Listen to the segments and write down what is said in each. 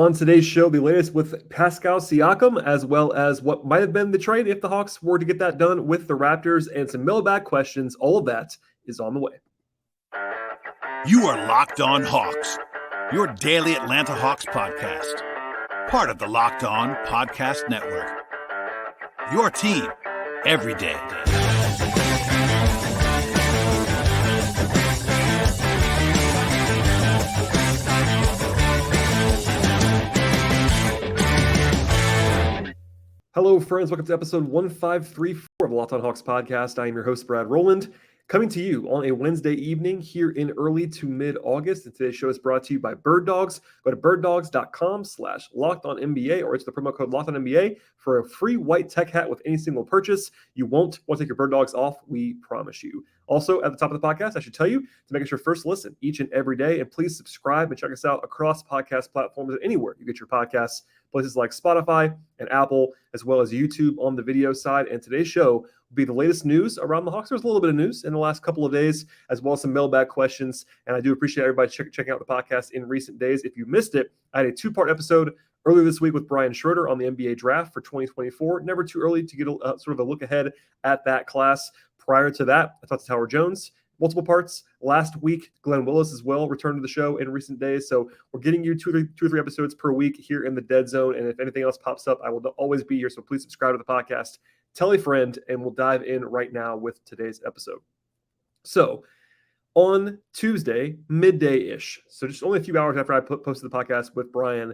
On today's show, the latest with Pascal Siakam, as well as what might have been the trade if the Hawks were to get that done with the Raptors, and some mailbag questions. All of that is on the way. You are Locked On Hawks, your daily Atlanta Hawks podcast. Part of the Locked On Podcast Network. Your team every day. Hello, friends. Welcome to episode 1534 of the Locked On Hawks podcast. I am your host, Brad Rowland, coming to you on a Wednesday evening here in early to mid-August. And today's show is brought to you by Birddogs. Go to birddogs.com/LockedOnNBA or enter the promo code LockedOnNBA for a free white tech hat with any single purchase. You won't want to take your Birddogs off, we promise you. Also, at the top of the podcast, I should tell you to make us your first listen each and every day. And please subscribe and check us out across podcast platforms and anywhere you get your podcasts. Places like Spotify and Apple, as well as YouTube on the video side. And today's show will be the latest news around the Hawks. There's a little bit of news in the last couple of days, as well as some mailbag questions. And I do appreciate everybody checking out the podcast in recent days. If you missed it, I had a two-part episode earlier this week with Brian Schroeder on the NBA draft for 2024. Never too early to get sort of a look ahead at that class. Prior to that, I talked to Howard Jones. Multiple parts. Last week, Glenn Willis as well returned to the show in recent days. So we're getting you two or three episodes per week here in the Dead Zone. And if anything else pops up, I will always be here. So please subscribe to the podcast, tell a friend, and we'll dive in right now with today's episode. So on Tuesday, midday-ish, so just only a few hours after I posted the podcast with Brian,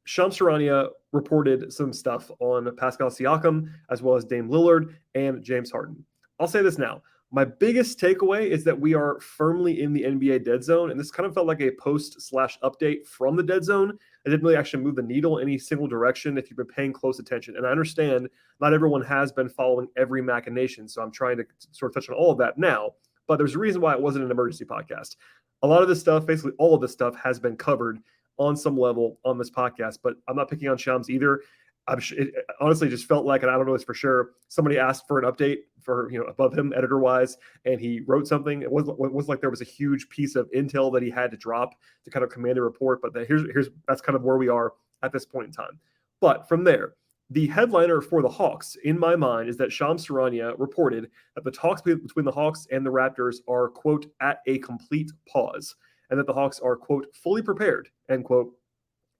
Shams Charania reported some stuff on Pascal Siakam, as well as Dame Lillard and James Harden. I'll say this now. My biggest takeaway is that we are firmly in the NBA dead zone, and this kind of felt like a post/update from the dead zone. I didn't really actually move the needle in any single direction if you've been paying close attention. And I understand not everyone has been following every machination, so I'm trying to sort of touch on all of that now. But there's a reason why it wasn't an emergency podcast. A lot of this stuff, basically all of this stuff, has been covered on some level on this podcast, but I'm not picking on Shams either. It honestly just felt like, and I don't know this for sure, somebody asked for an update for, above him editor-wise, and he wrote something. It wasn't like there was a huge piece of intel that he had to drop to kind of command a report, but that's kind of where we are at this point in time. But from there, the headliner for the Hawks, in my mind, is that Shams Charania reported that the talks between the Hawks and the Raptors are, quote, at a complete pause, and that the Hawks are, quote, fully prepared, end quote,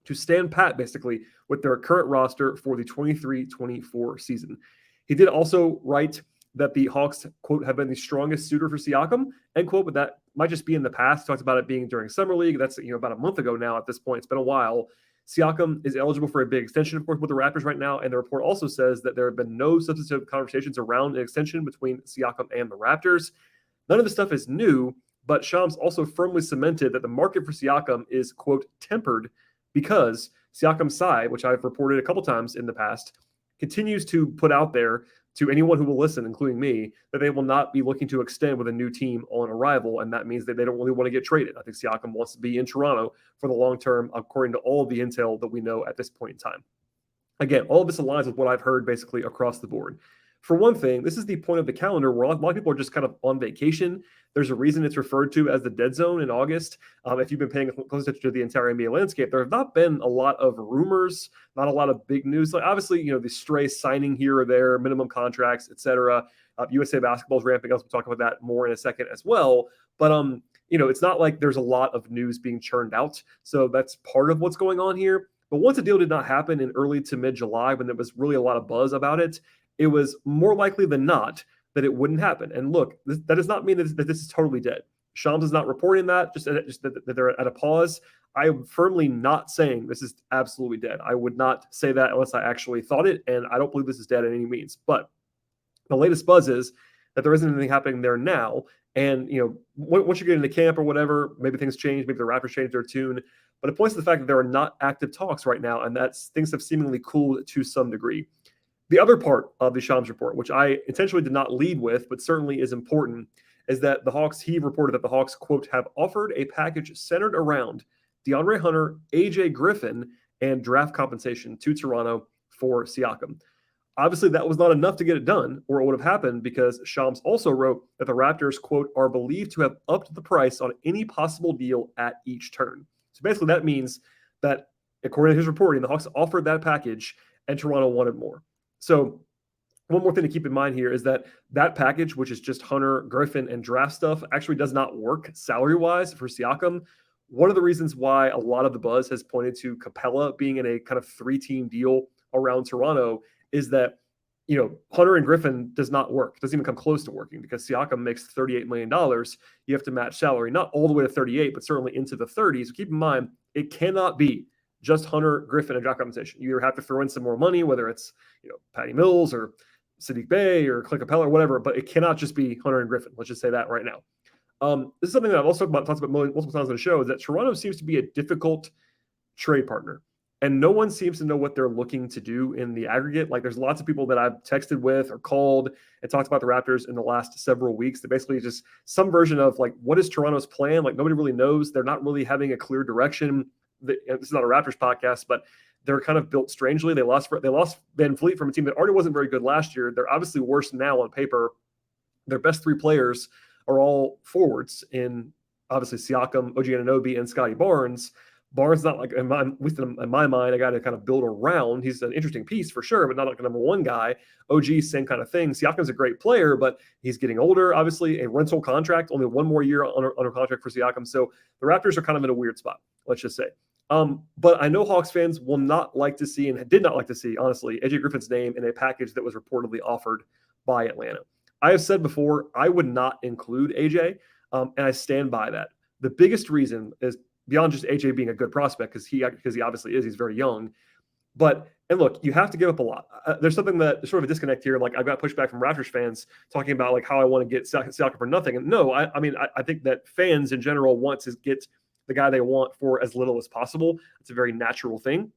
to stand pat, basically, with their current roster for the 23-24 season. He did also write that the Hawks, quote, have been the strongest suitor for Siakam, end quote, but that might just be in the past. He talked about it being during Summer League. That's about a month ago now at this point. It's been a while. Siakam is eligible for a big extension, of course, with the Raptors right now, and the report also says that there have been no substantive conversations around an extension between Siakam and the Raptors. None of this stuff is new, but Shams also firmly cemented that the market for Siakam is, quote, tempered because Siakam's side, which I've reported a couple times in the past, continues to put out there to anyone who will listen, including me, that they will not be looking to extend with a new team on arrival, and that means that they don't really want to get traded. I think Siakam wants to be in Toronto for the long term, according to all of the intel that we know at this point in time. Again, all of this aligns with what I've heard basically across the board. For one thing, this is the point of the calendar where a lot of people are just kind of on vacation. There's a reason it's referred to as the dead zone in August. If you've been paying close attention to the entire NBA landscape, there have not been a lot of rumors, not a lot of big news. Like obviously, the stray signing here or there, minimum contracts, etc. USA basketball is ramping up. We'll talk about that more in a second as well. But it's not like there's a lot of news being churned out. So that's part of what's going on here. But once a deal did not happen in early to mid-July, when there was really a lot of buzz about it, it was more likely than not that it wouldn't happen. And look, that does not mean that this is totally dead. Shams is not reporting that, just that they're at a pause. I am firmly not saying this is absolutely dead. I would not say that unless I actually thought it, and I don't believe this is dead in any means. But the latest buzz is that there isn't anything happening there now. And, once you get into camp or whatever, maybe things change, maybe the Raptors change their tune. But it points to the fact that there are not active talks right now, and that things have seemingly cooled to some degree. The other part of the Shams report, which I intentionally did not lead with, but certainly is important, is that he reported that the Hawks, quote, have offered a package centered around DeAndre Hunter, AJ Griffin, and draft compensation to Toronto for Siakam. Obviously, that was not enough to get it done, or it would have happened, because Shams also wrote that the Raptors, quote, are believed to have upped the price on any possible deal at each turn. So basically, that means that According to his reporting, the Hawks offered that package and Toronto wanted more. So one more thing to keep in mind here is that package, which is just Hunter, Griffin, and draft stuff, actually does not work salary-wise for Siakam. One of the reasons why a lot of the buzz has pointed to Capela being in a kind of 3-team deal around Toronto is that, Hunter and Griffin does not work. It doesn't even come close to working because Siakam makes $38 million. You have to match salary, not all the way to 38, but certainly into the 30s. So keep in mind, it cannot be just Hunter, Griffin, and draft compensation. You either have to throw in some more money, whether it's, Patty Mills or Saddiq Bey or Clint Capela or whatever, but it cannot just be Hunter and Griffin. Let's just say that right now. This is something that I've also talked about multiple times on the show, is that Toronto seems to be a difficult trade partner. And no one seems to know what they're looking to do in the aggregate. Like, there's lots of people that I've texted with or called and talked about the Raptors in the last several weeks that basically just some version of like, what is Toronto's plan? Like, nobody really knows. They're not really having a clear direction. This is not a Raptors podcast, but they're kind of built strangely. They lost Van Fleet from a team that already wasn't very good last year. They're obviously worse now on paper. Their best 3 players are all forwards in obviously Siakam, OG Anunoby, and Scotty Barnes. Barnes not like, at least in my mind, I got to kind of build around. He's an interesting piece for sure, but not like a number 1 guy. OG, same kind of thing. Siakam's a great player, but he's getting older. Obviously, a rental contract, only 1 more year under contract for Siakam. So the Raptors are kind of in a weird spot, let's just say. But I know Hawks fans will not like to see, and did not like to see, honestly, AJ Griffin's name in a package that was reportedly offered by Atlanta. I have said before, I would not include AJ, and I stand by that. The biggest reason is beyond just AJ being a good prospect, because he obviously is. He's very young. And look, you have to give up a lot. There's something there's sort of a disconnect here. Like, I've got pushback from Raptors fans talking about like how I want to get Siakam for nothing. And no, I think that fans in general want to get the guy they want for as little as possible. It's a very natural thing.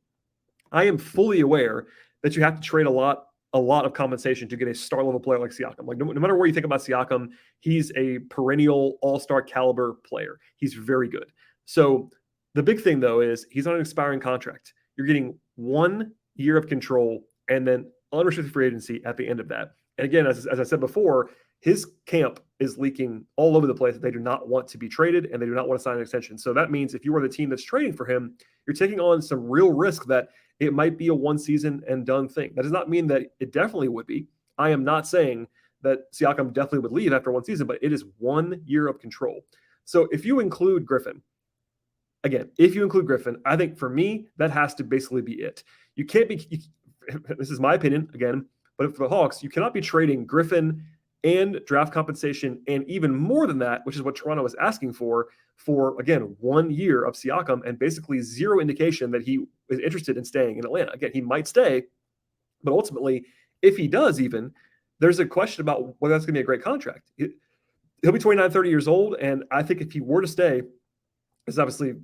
I am fully aware that you have to trade a lot of compensation to get a star level player like Siakam. Like, no matter where you think about Siakam, he's a perennial all-star caliber player. He's very good. So the big thing though is he's on an expiring contract. You're getting 1 year of control and then unrestricted free agency at the end of that. And again, as I said before, his camp is leaking all over the place that they do not want to be traded and they do not want to sign an extension. So that means if you are the team that's trading for him, you're taking on some real risk that it might be a 1 season and done thing. That does not mean that it definitely would be. I am not saying that Siakam definitely would leave after 1 season, but it is 1 year of control. So if you include Griffin, I think for me, that has to basically be it. You can't be, this is my opinion again, but for the Hawks, you cannot be trading Griffin and draft compensation and even more than that, which is what Toronto is asking for again, 1 year of Siakam and basically zero indication that he is interested in staying in Atlanta. Again, he might stay, but ultimately, if he does even, there's a question about whether that's going to be a great contract. He'll be 29, 30 years old, and I think if he were to stay, it's obviously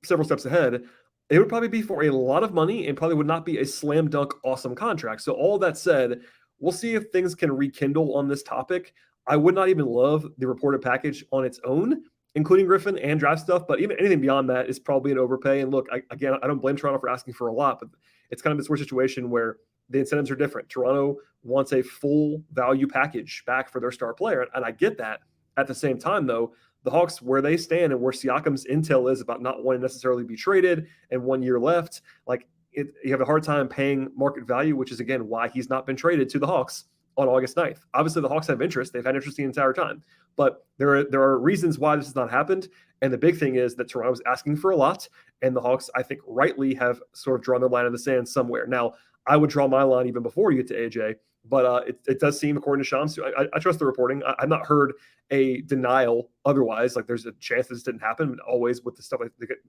several steps ahead, it would probably be for a lot of money and probably would not be a slam dunk awesome contract. So all that said, we'll see if things can rekindle on this topic. I would not even love the reported package on its own, including Griffin and draft stuff, but even anything beyond that is probably an overpay. And look, I don't blame Toronto for asking for a lot, but it's kind of this weird situation where the incentives are different. Toronto wants a full value package back for their star player, and I get that. At the same time, though, the Hawks, where they stand and where Siakam's intel is about not wanting to necessarily be traded and 1 year left, like you have a hard time paying market value, which is, again, why he's not been traded to the Hawks on August 9th. Obviously, the Hawks have interest. They've had interest the entire time. But there are reasons why this has not happened. And the big thing is that Toronto is asking for a lot. And the Hawks, I think, rightly have sort of drawn their line in the sand somewhere. Now, I would draw my line even before you get to AJ. But it does seem, according to Shams, I trust the reporting. I've not heard a denial otherwise. Like, there's a chance this didn't happen, always with the stuff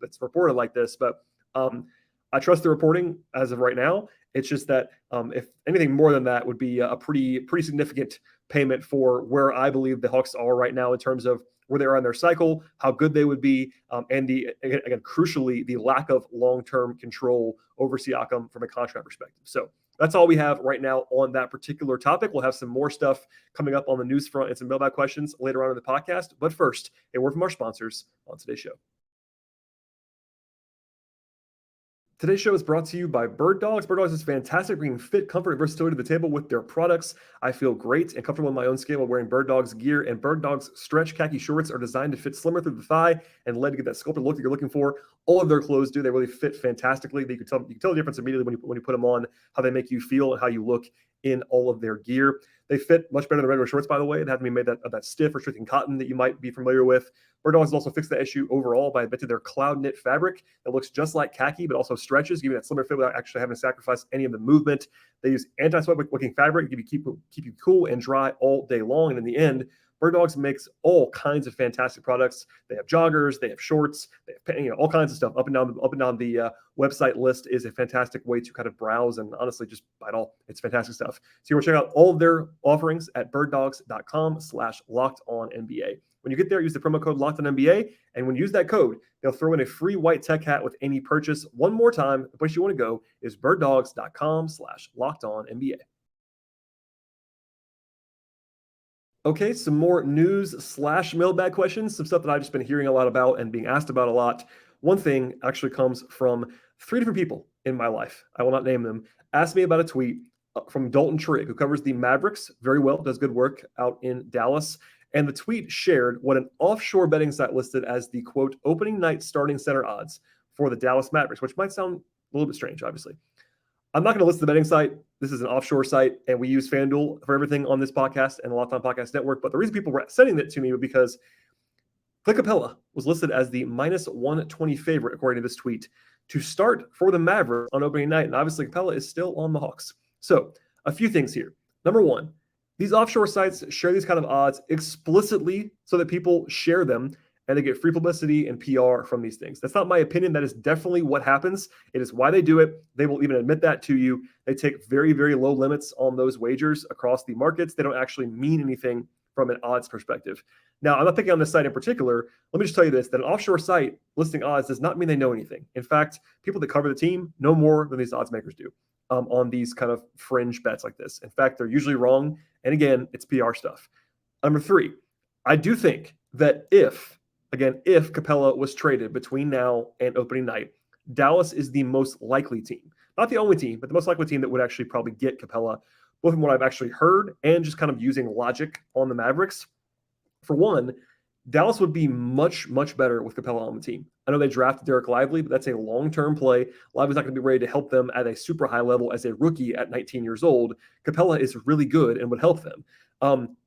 that's reported like this. But I trust the reporting as of right now. It's just that if anything more than that would be a pretty significant payment for where I believe the Hawks are right now in terms of where they are in their cycle, how good they would be, and again, crucially, the lack of long-term control over Siakam from a contract perspective. So that's all we have right now on that particular topic. We'll have some more stuff coming up on the news front and some mailbag questions later on in the podcast. But first, a word from our sponsors on today's show. Today's show is brought to you by Birddogs. Birddogs is fantastic, bringing fit, comfort, and versatility to the table with their products. I feel great and comfortable in my own skin while wearing Birddogs gear, and Birddogs stretch khaki shorts are designed to fit slimmer through the thigh and leg to get that sculpted look that you're looking for. All of their clothes do. They really fit fantastically. You can tell the difference immediately when you put them on, how they make you feel and how you look in all of their gear. They fit much better than regular shorts, by the way. It had to be made of that stiff, restricting cotton that you might be familiar with. Birddogs has also fixed that issue overall by inventing their cloud knit fabric that looks just like khaki, but also stretches, giving that slimmer fit without actually having to sacrifice any of the movement. They use anti-sweat wicking fabric to keep you cool and dry all day long. And in the end, Birddogs makes all kinds of fantastic products. They have joggers, they have shorts, they have all kinds of stuff. Up and down the website list is a fantastic way to kind of browse and honestly just buy it all. It's fantastic stuff. So you want to check out all of their offerings at birddogs.com/lockedonnba. When you get there, use the promo code LOCKEDONNBA, and when you use that code, they'll throw in a free white tech hat with any purchase. One more time, the place you want to go is birddogs.com/lockedonnba. Okay, some more news/mailbag questions, some stuff that I've just been hearing a lot about and being asked about a lot. One thing actually comes from 3 different people in my life. I will not name them. Asked me about a tweet from Dalton Trigg, who covers the Mavericks very well, does good work out in Dallas. And the tweet shared what an offshore betting site listed as the, quote, opening night starting center odds for the Dallas Mavericks, which might sound a little bit strange, obviously. I'm not going to list the betting site. This is an offshore site, and we use FanDuel for everything on this podcast and the Locked On Podcast Network. But the reason people were sending it to me was because Clint Capela was listed as the -120 favorite, according to this tweet, to start for the Mavericks on opening night. And obviously, Capela is still on the Hawks. So a few things here. Number one, these offshore sites share these kind of odds explicitly so that people share them and they get free publicity and PR from these things. That's not my opinion. That is definitely what happens. It is why they do it. They will even admit that to you. They take very, very low limits on those wagers across the markets. They don't actually mean anything from an odds perspective. Now, I'm not picking on this site in particular. Let me just tell you this, that an offshore site listing odds does not mean they know anything. In fact, people that cover the team know more than these odds makers do on these kind of fringe bets like this. In fact, they're usually wrong. And again, it's PR stuff. Number 3, I do think that if Capela was traded between now and opening night, Dallas is the most likely team. Not the only team, but the most likely team that would actually probably get Capela, both from what I've actually heard and just kind of using logic on the Mavericks. For one, Dallas would be much, much better with Capela on the team. I know they drafted Derek Lively, but that's a long-term play. Lively's not going to be ready to help them at a super high level as a rookie at 19 years old. Capela is really good and would help them.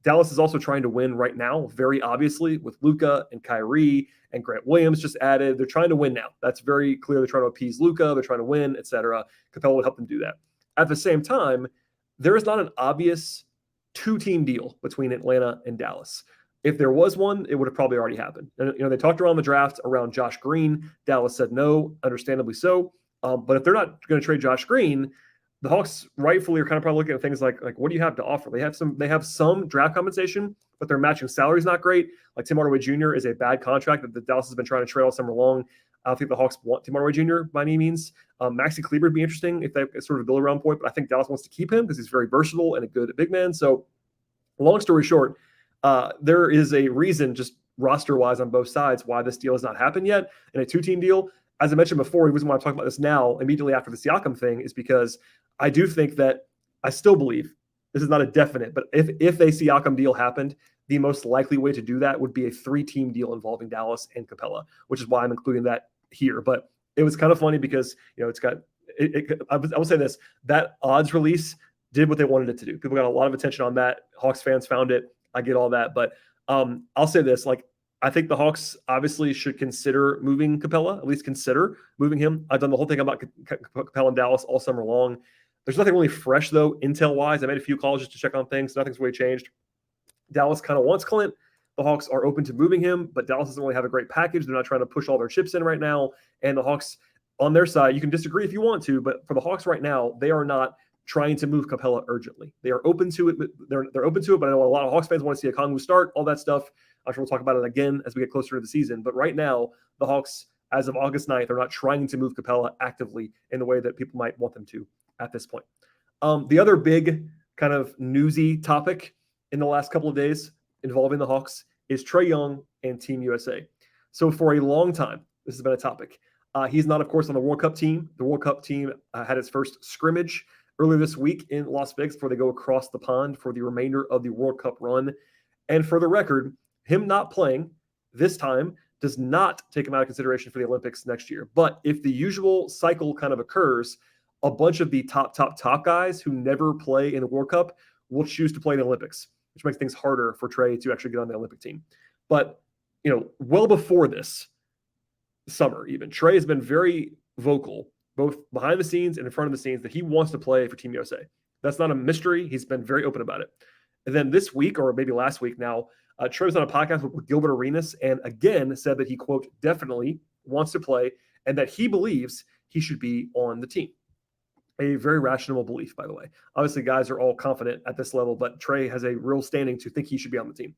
Dallas is also trying to win right now, very obviously, with Luka and Kyrie and Grant Williams just added. They're trying to win now. That's very clear. They're trying to appease Luka. They're trying to win, etc. Capela would help them do that. At the same time, there is not an obvious 2-team deal between Atlanta and Dallas. If there was one, it would have probably already happened. And, they talked around the draft around Josh Green. Dallas said no, understandably so. But if they're not going to trade Josh Green, the Hawks rightfully are kind of probably looking at things like what do you have to offer? They have some draft compensation, but their matching salary is not great. Like Tim Hardaway Jr. is a bad contract that the Dallas has been trying to trade all summer long. I don't think the Hawks want Tim Hardaway Jr. by any means. Maxi Kleber would be interesting if they have sort of a build around point, but I think Dallas wants to keep him because he's very versatile and a good big man. So long story short, there is a reason just roster-wise on both sides why this deal has not happened yet. And a 2-team deal, as I mentioned before, the reason why I'm talking about this now, immediately after the Siakam thing, is because I do think that I still believe, this is not a definite, but if a Siakam deal happened, the most likely way to do that would be a 3-team deal involving Dallas and Capela, which is why I'm including that here. But it was kind of funny because, it's got – I will say this, that odds release did what they wanted it to do. People got a lot of attention on that. Hawks fans found it. I get all that. But I'll say this, I think the Hawks obviously should consider moving Capela, at least consider moving him. I've done the whole thing about Capela in Dallas all summer long. There's nothing really fresh, though, intel-wise. I made a few calls just to check on things. Nothing's really changed. Dallas kind of wants Clint. The Hawks are open to moving him, but Dallas doesn't really have a great package. They're not trying to push all their chips in right now. And the Hawks, on their side, you can disagree if you want to, but for the Hawks right now, they are not trying to move Capela urgently. They are open to it. They're open to it, but I know a lot of Hawks fans want to see Okongwu start, all that stuff. I'm sure we'll talk about it again as we get closer to the season. But right now, the Hawks, as of August 9th, are not trying to move Capela actively in the way that people might want them to at this point. The other big kind of newsy topic in the last couple of days involving the Hawks is Trae Young and Team USA. So for a long time, this has been a topic. He's not, of course, on the World Cup team. The World Cup team had its first scrimmage earlier this week in Las Vegas before they go across the pond for the remainder of the World Cup run. And for the record, him not playing this time does not take him out of consideration for the Olympics next year. But if the usual cycle kind of occurs, a bunch of the top guys who never play in the World Cup will choose to play in the Olympics, which makes things harder for Trae to actually get on the Olympic team. But, well before this summer even, Trae has been very vocal, both behind the scenes and in front of the scenes, that he wants to play for Team USA. That's not a mystery. He's been very open about it. And then this week, or maybe last week now, Trae was on a podcast with Gilbert Arenas and again said that he, quote, definitely wants to play and that he believes he should be on the team. A very rational belief, by the way. Obviously, guys are all confident at this level, but Trae has a real standing to think he should be on the team.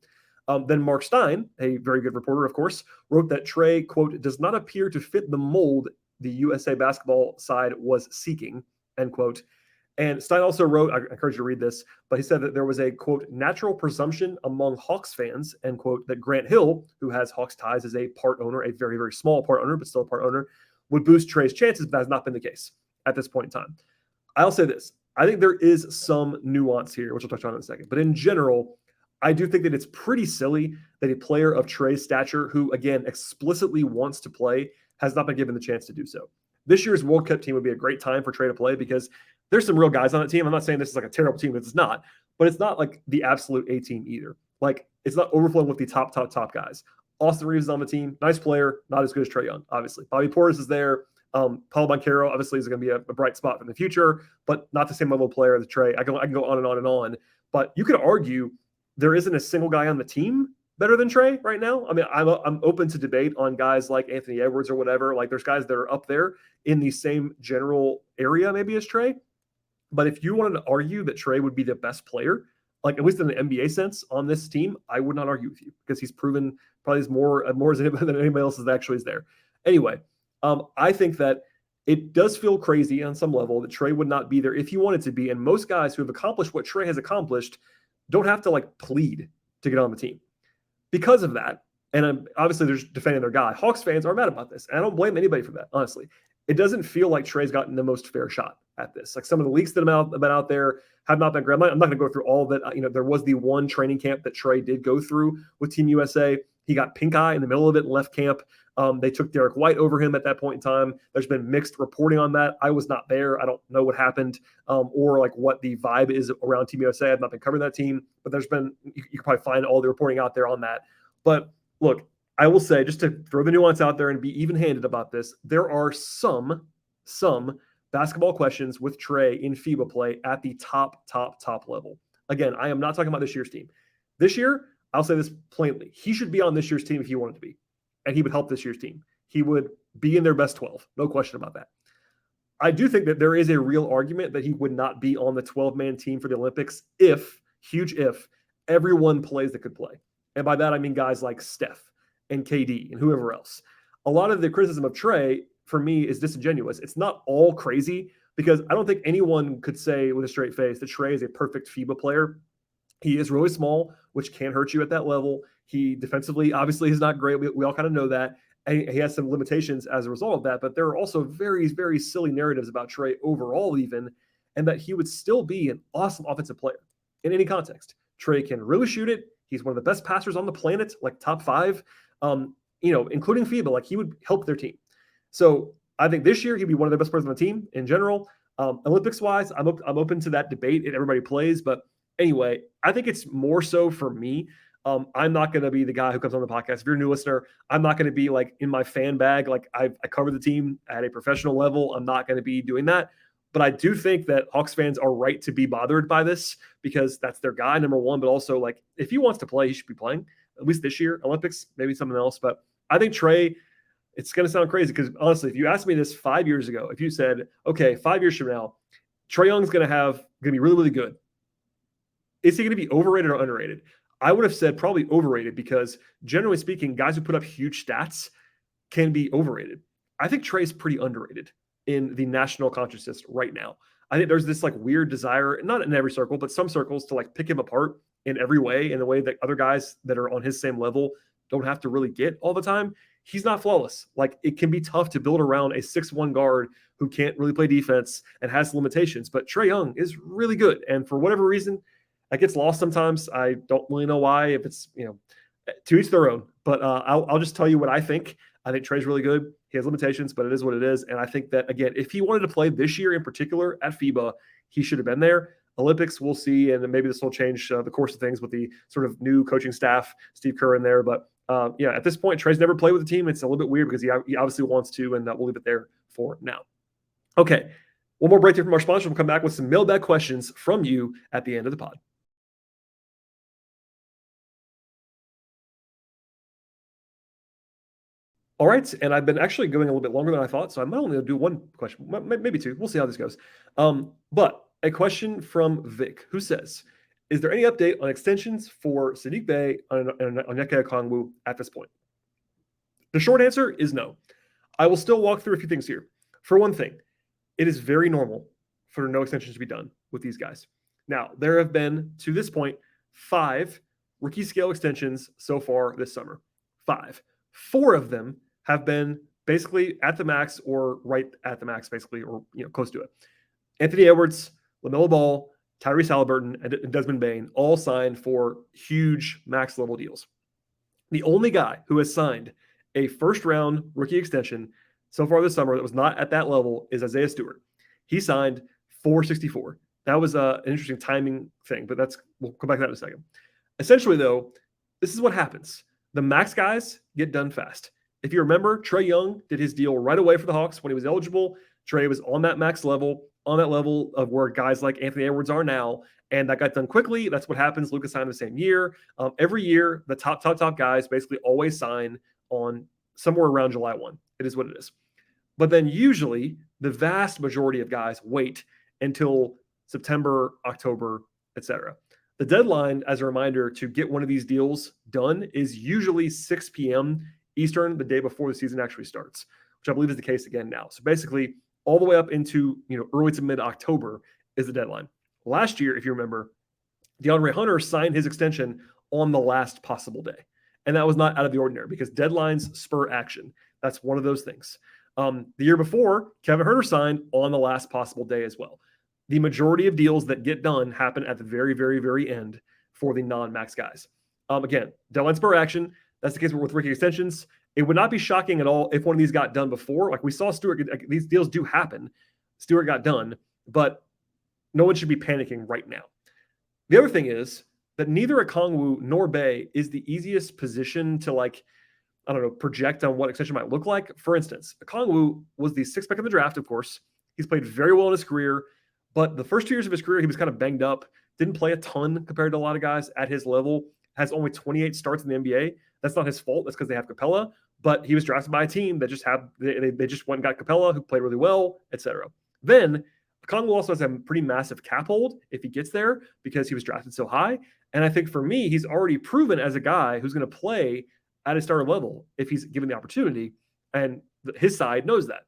Then Mark Stein, a very good reporter, of course, wrote that Trae, quote, does not appear to fit the mold the USA basketball side was seeking, end quote. And Stein also wrote, I encourage you to read this, but he said that there was a, quote, natural presumption among Hawks fans, end quote, that Grant Hill, who has Hawks ties as a part owner, a very, very small part owner, but still a part owner, would boost Trae's chances, but that has not been the case at this point in time. I'll say this. I think there is some nuance here, which we'll touch on in a second. But in general, I do think that it's pretty silly that a player of Trae's stature, who, again, explicitly wants to play, has not been given the chance to do so. This year's World Cup team would be a great time for Trae to play because there's some real guys on that team. I'm not saying this is like a terrible team, it's not. But it's not like the absolute A team either. Like, it's not overflowing with the top guys. Austin Reeves is on the team. Nice player. Not as good as Trae Young, obviously. Bobby Portis is there. Paul Banchero obviously is going to be a bright spot in the future, but not the same level of player as Trae. I can go on and on and on. But you could argue there isn't a single guy on the team better than Trae right now. I mean, I'm open to debate on guys like Anthony Edwards or whatever. Like, there's guys that are up there in the same general area maybe as Trae. But if you wanted to argue that Trae would be the best player, like at least in the NBA sense on this team, I would not argue with you because he's proven probably is more than anybody else that actually is there. Anyway, I think that it does feel crazy on some level that Trae would not be there if he wanted to be. And most guys who have accomplished what Trae has accomplished don't have to like plead to get on the team because of that. And obviously they're just defending their guy. Hawks fans are mad about this. And I don't blame anybody for that, honestly. It doesn't feel like Trae's gotten the most fair shot at this. Like, some of the leaks that have been out there have not been great. I'm not going to go through all of it. There was the one training camp that Trae did go through with Team USA. He got pink eye in the middle of it and left camp. They took Derek White over him at that point in time. There's been mixed reporting on that. I was not there. I don't know what happened or like what the vibe is around Team USA. I've not been covering that team, but there's been, you can probably find all the reporting out there on that. But look, I will say, just to throw the nuance out there and be even-handed about this, there are some basketball questions with Trae in FIBA play at the top level. Again, I am not talking about this year's team. This year, I'll say this plainly. He should be on this year's team if he wanted to be, and he would help this year's team. He would be in their best 12. No question about that. I do think that there is a real argument that he would not be on the 12-man team for the Olympics if, huge if, everyone plays that could play. And by that, I mean guys like Steph and KD and whoever else. A lot of the criticism of Trae, for me, is disingenuous. It's not all crazy because I don't think anyone could say with a straight face that Trae is a perfect FIBA player. He is really small, which can hurt you at that level. He defensively, obviously, is not great. We all kind of know that. And he has some limitations as a result of that. But there are also very, very silly narratives about Trae overall even, and that he would still be an awesome offensive player in any context. Trae can really shoot it. He's one of the best passers on the planet, like top 5, including FIBA. Like, he would help their team. So I think this year he'd be one of the best players on the team in general. Olympics-wise, I'm open to that debate and everybody plays. But anyway, I think it's more so for me. I'm not going to be the guy who comes on the podcast. If you're a new listener, I'm not going to be like in my fan bag. Like, I cover the team at a professional level. I'm not going to be doing that. But I do think that Hawks fans are right to be bothered by this because that's their guy, number one. But also, like, if he wants to play, he should be playing, at least this year. Olympics, maybe something else. But I think Trae, it's going to sound crazy because, honestly, if you asked me this 5 years ago, if you said, okay, 5 years from now, Trae Young's going to be really, really good. Is he going to be overrated or underrated? I would have said probably overrated because, generally speaking, guys who put up huge stats can be overrated. I think Trae's pretty underrated in the national consciousness right now. I think there's this like weird desire, not in every circle, but some circles, to like pick him apart in every way, in the way that other guys that are on his same level don't have to really get all the time. he's not flawless. Like, it can be tough to build around a 6'1" guard who can't really play defense and has limitations. But Trae Young is really good. And for whatever reason, that gets lost sometimes. I don't really know why, if it's, to each their own. But I'll just tell you what I think. I think Trae's really good. He has limitations, but it is what it is. And I think that, again, if he wanted to play this year in particular at FIBA, he should have been there. Olympics, we'll see, and then maybe this will change the course of things with the sort of new coaching staff, Steve Kerr in there. But at this point, Trae's never played with the team. It's a little bit weird because he obviously wants to, and we'll leave it there for now. Okay, one more break here from our sponsor. We'll come back with some mailbag questions from you at the end of the pod. All right, and I've been actually going a little bit longer than I thought, so I might only do one question, maybe two. We'll see how this goes. But a question from Vic, who says, is there any update on extensions for Saddiq Bey and Onyeka Okongwu at this point? The short answer is no. I will still walk through a few things here. For one thing, it is very normal for no extensions to be done with these guys. Now, there have been, to this point, 5 rookie scale extensions so far this summer. 5. 4 of them have been basically at the max or right at the max, basically, or close to it. Anthony Edwards, LaMelo Ball, Tyrese Haliburton, and Desmond Bane all signed for huge max level deals. The only guy who has signed a first-round rookie extension so far this summer that was not at that level is Isaiah Stewart. He signed $464. That was an interesting timing thing, but we'll come back to that in a second. Essentially, though, this is what happens. The max guys get done fast. If you remember, Trae Young did his deal right away for the Hawks when he was eligible. Trae was on that max level, on that level of where guys like Anthony Edwards are now, and that got done quickly. That's what happens. Luka signed the same year. Every year, the top guys basically always sign on somewhere around July 1. It is what it is. But then usually, the vast majority of guys wait until September, October, etc. The deadline, as a reminder, to get one of these deals done is usually 6 p.m. Eastern, the day before the season actually starts, which I believe is the case again now. So basically, all the way up into early to mid-October is the deadline. Last year, if you remember, DeAndre Hunter signed his extension on the last possible day. And that was not out of the ordinary because deadlines spur action. That's one of those things. The year before, Kevin Huerter signed on the last possible day as well. The majority of deals that get done happen at the very, very, very end for the non-max guys. Again, deadline spur action. That's the case with rookie extensions. It would not be shocking at all if one of these got done before. Like we saw Stewart, these deals do happen. Stewart got done, but no one should be panicking right now. The other thing is that neither Okongwu nor Bey is the easiest position to project on what extension might look like. For instance, Okongwu was the 6th pick of the draft, of course. He's played very well in his career, but the first 2 years of his career, he was kind of banged up, didn't play a ton compared to a lot of guys at his level, has only 28 starts in the NBA. That's not his fault. That's because they have Capela, but he was drafted by a team that just they just went and got Capela, who played really well, etc. Then Okongwu also has a pretty massive cap hold if he gets there because he was drafted so high. And I think for me, he's already proven as a guy who's going to play at a starter level if he's given the opportunity. And his side knows that.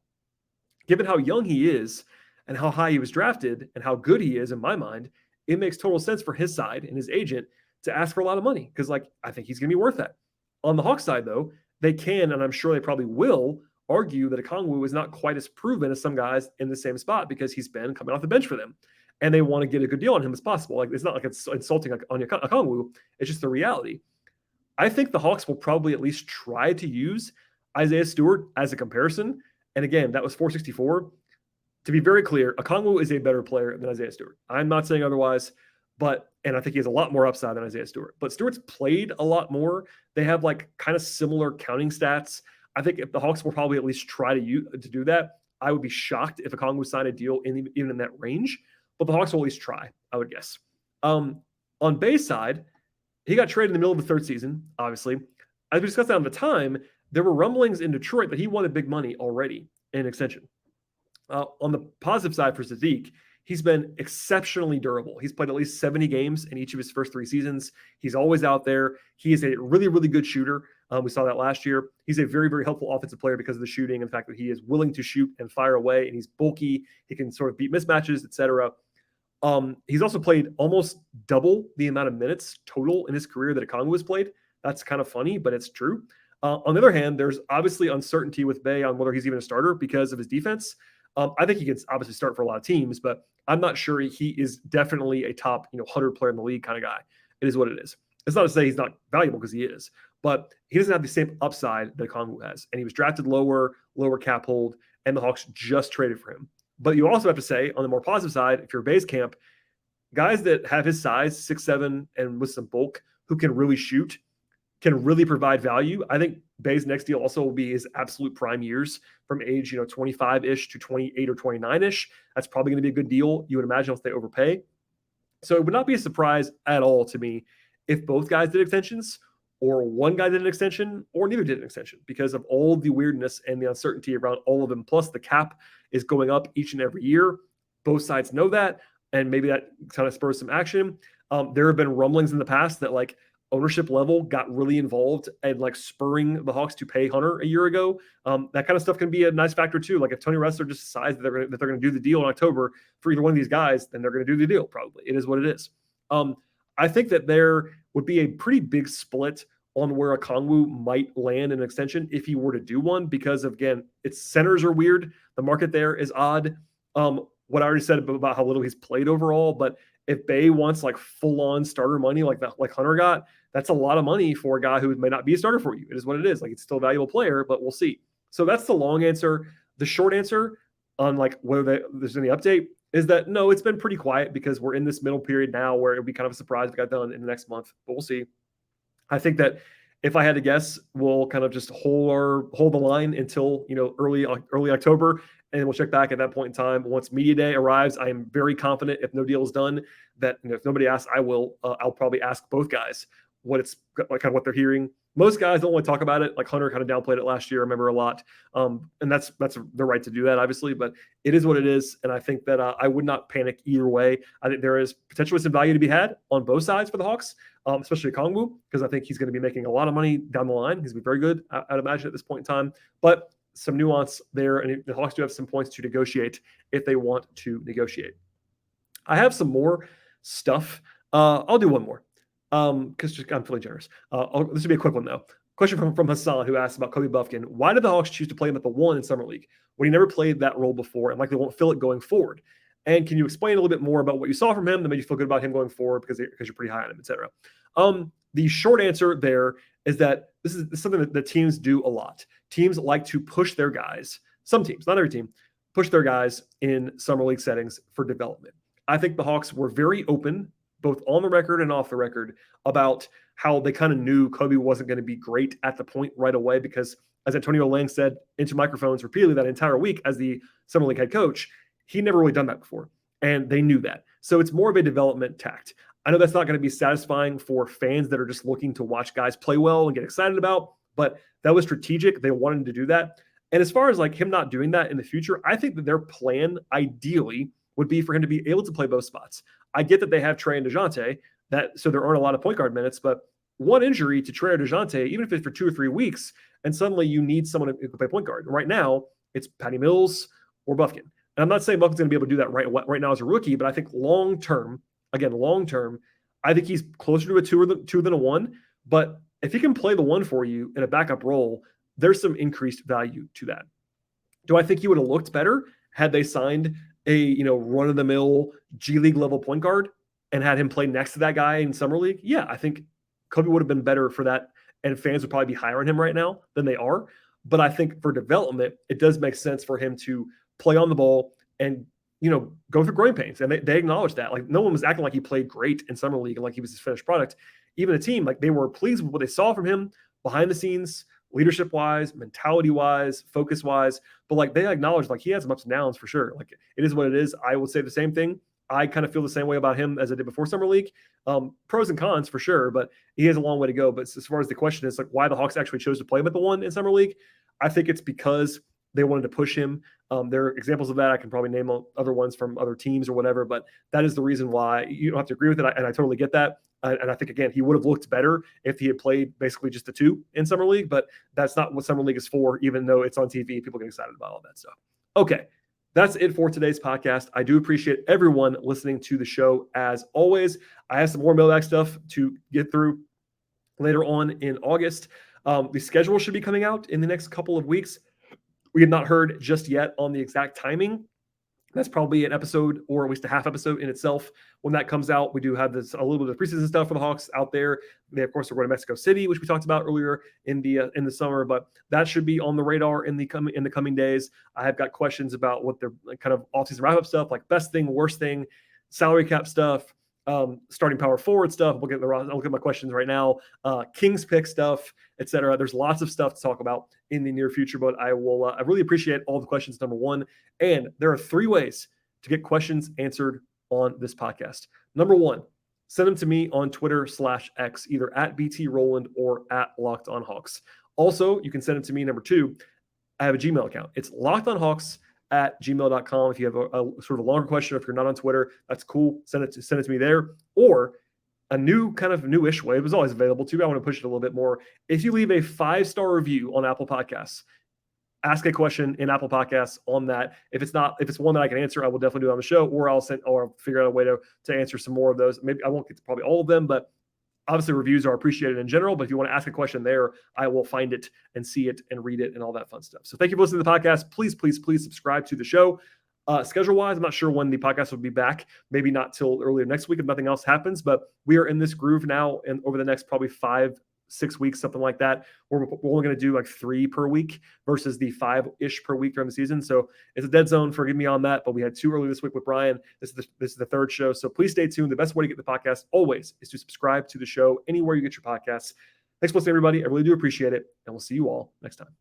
Given how young he is and how high he was drafted and how good he is, in my mind, it makes total sense for his side and his agent to ask for a lot of money because, I think he's going to be worth that. On the Hawks side, though, they can, and I'm sure they probably will, argue that Okongwu is not quite as proven as some guys in the same spot because he's been coming off the bench for them. And they want to get a good deal on him as possible. It's not like it's insulting on Okongwu. It's just the reality. I think the Hawks will probably at least try to use Isaiah Stewart as a comparison. And again, that was $464. To be very clear, Okongwu is a better player than Isaiah Stewart. I'm not saying otherwise, and I think he has a lot more upside than Isaiah Stewart. But Stewart's played a lot more. They have kind of similar counting stats. I think if the Hawks will probably at least try to do that, I would be shocked if Okongwu signed a deal even in that range. But the Hawks will at least try, I would guess. On Bey's side, he got traded in the middle of the 3rd season, obviously. As we discussed at the time, there were rumblings in Detroit that he wanted big money already in extension. On the positive side for Saddiq, he's been exceptionally durable. He's played at least 70 games in each of his first 3 seasons. He's always out there. He is a really, really good shooter. We saw that last year. He's a very, very helpful offensive player because of the shooting and the fact that he is willing to shoot and fire away, and he's bulky. He can sort of beat mismatches, etc. He's also played almost double the amount of minutes total in his career that Okongwu has played. That's kind of funny, but it's true. On the other hand, there's obviously uncertainty with Bey on whether he's even a starter because of his defense. I think he can obviously start for a lot of teams, but I'm not sure he is definitely a top 100 player in the league kind of guy. It is what it is. It's not to say he's not valuable, because he is, but he doesn't have the same upside that Okongwu has. And he was drafted lower cap hold, and the Hawks just traded for him. But you also have to say, on the more positive side, if you're Bey's camp, guys that have his size, 6'7", and with some bulk, who can really shoot, can really provide value. I think Bey's next deal also will be his absolute prime years, from age 25-ish to 28 or 29-ish. That's probably going to be a good deal, you would imagine, if they overpay. So it would not be a surprise at all to me if both guys did extensions, or one guy did an extension, or neither did an extension, because of all the weirdness and the uncertainty around all of them. Plus, the cap is going up each and every year. Both sides know that, and maybe that kind of spurs some action. There have been rumblings in the past that ownership level got really involved and spurring the Hawks to pay Hunter a year ago. That kind of stuff can be a nice factor too. If Tony Ressler just decides that they're going to do the deal in October for either one of these guys, then they're going to do the deal. Probably it is what it is. I think that there would be a pretty big split on where Okongwu might land an extension if he were to do one, because again, its centers are weird. The market there is odd. What I already said about how little he's played overall, but if Bey wants full-on starter money like Hunter got, that's a lot of money for a guy who may not be a starter for you. It is what it is. It's still a valuable player, but we'll see. So that's the long answer. The short answer on whether there's any update is that no, it's been pretty quiet, because we're in this middle period now where it would be kind of a surprise if it got done in the next month, but we'll see. I think that if I had to guess, we'll kind of just hold the line until early October, and we'll check back at that point in time. Once media day arrives, I am very confident, if no deal is done, that if nobody asks, I will. I'll probably ask both guys what what they're hearing. Most guys don't want to talk about it. Hunter kind of downplayed it last year, I remember, a lot. And that's their right to do that, obviously, but it is what it is. And I think that I would not panic either way. I think there is potentially some value to be had on both sides for the Hawks, especially Okongwu, because I think he's going to be making a lot of money down the line. He's going to be very good, I'd imagine, at this point in time. But some nuance there, and the Hawks do have some points to negotiate if they want to negotiate. I have some more stuff. I'll do one more. Because I'm feeling generous. This will be a quick one, though. Question from Hassan, who asked about Kobe Bufkin. Why did the Hawks choose to play him at the 1 in Summer League when he never played that role before and likely won't fill it going forward? And can you explain a little bit more about what you saw from him that made you feel good about him going forward because you're pretty high on him, etc.? The short answer there is that this is something that teams do a lot. Teams like to push their guys. Some teams, not every team, push their guys in Summer League settings for development. I think the Hawks were very open, both on the record and off the record, about how they kind of knew Kobe wasn't going to be great at the point right away, because as Antonio Lang said into microphones repeatedly that entire week as the Summer League head coach, he never really done that before, and they knew that. So it's more of a development tact. I know that's not going to be satisfying for fans that are just looking to watch guys play well and get excited about, but that was strategic. They wanted to do that. And as far as him not doing that in the future, I think that their plan ideally would be for him to be able to play both spots. I get that they have Trae and DeJounte, so there aren't a lot of point guard minutes, but one injury to Trae or DeJounte, even if it's for 2 or 3 weeks, and suddenly you need someone who can play point guard. Right now, it's Patty Mills or Bufkin. And I'm not saying Bufkin's going to be able to do that right now as a rookie, but I think long-term, I think he's closer to a 2 than a 1. But if he can play the 1 for you in a backup role, there's some increased value to that. Do I think he would have looked better had they signed a run-of-the-mill G League level point guard and had him play next to that guy in Summer League? Yeah, I think Kobe would have been better for that, and fans would probably be higher on him right now than they are. But I think for development, it does make sense for him to play on the ball and go through growing pains. And they acknowledge that. No one was acting like he played great in Summer League and like he was his finished product. Even the team, they were pleased with what they saw from him behind the scenes, leadership-wise, mentality-wise, focus-wise. But they acknowledge he had some ups and downs for sure. It is what it is. I would say the same thing. I kind of feel the same way about him as I did before Summer League. Pros and cons for sure, but he has a long way to go. But as far as the question is why the Hawks actually chose to play him at the 1 in Summer League, I think it's because they wanted to push him. There are examples of that. I can probably name other ones from other teams or whatever, but that is the reason why. You don't have to agree with it, and I totally get that. And I think, again, he would have looked better if he had played basically just the 2 in Summer League, but that's not what Summer League is for, even though it's on TV. People get excited about all that stuff. Okay, that's it for today's podcast. I do appreciate everyone listening to the show. As always, I have some more mailbag stuff to get through later on in August. The schedule should be coming out in the next couple of weeks. We have not heard just yet on the exact timing. That's probably an episode or at least a half episode in itself. When that comes out, we do have this a little bit of preseason stuff for the Hawks out there. They, of course, are going to Mexico City, which we talked about earlier in the summer, but that should be on the radar in the coming days. I have got questions about what their kind of offseason wrap-up stuff, like best thing, worst thing, salary cap stuff, starting power forward stuff. I'll look at my questions right now. Kings pick stuff, etc. There's lots of stuff to talk about in the near future, but I will. I really appreciate all the questions. Number one, and there are 3 ways to get questions answered on this podcast. Number one, send them to me on Twitter/X, either at BT Rowland or at Locked On Hawks. Also, you can send them to me. Number 2, I have a Gmail account. It's lockedonhawks@gmail.com. If you have a sort of a longer question, if you're not on Twitter, that's cool. Send it to me there. Or a newish way, it was always available too. I want to push it a little bit more. If you leave a 5-star review on Apple Podcasts, ask a question in Apple Podcasts on that. If it's one that I can answer, I will definitely do it on the show, or I'll figure out a way to answer some more of those. Maybe I won't get to probably all of them, but obviously reviews are appreciated in general. But if you want to ask a question there, I will find it and see it and read it and all that fun stuff. So thank you for listening to the podcast. Please, please, please subscribe to the show. Schedule-wise, I'm not sure when the podcast will be back. Maybe not till earlier next week if nothing else happens. But we are in this groove now, and over the next probably 5-6 weeks, something like that, we're only going to do like 3 per week versus the 5-ish per week during the season. So it's a dead zone. Forgive me on that, but we had 2 early this week with Brian. This is the 3rd show. So please stay tuned. The best way to get the podcast always is to subscribe to the show anywhere you get your podcasts. Thanks for listening, everybody. I really do appreciate it, and we'll see you all next time.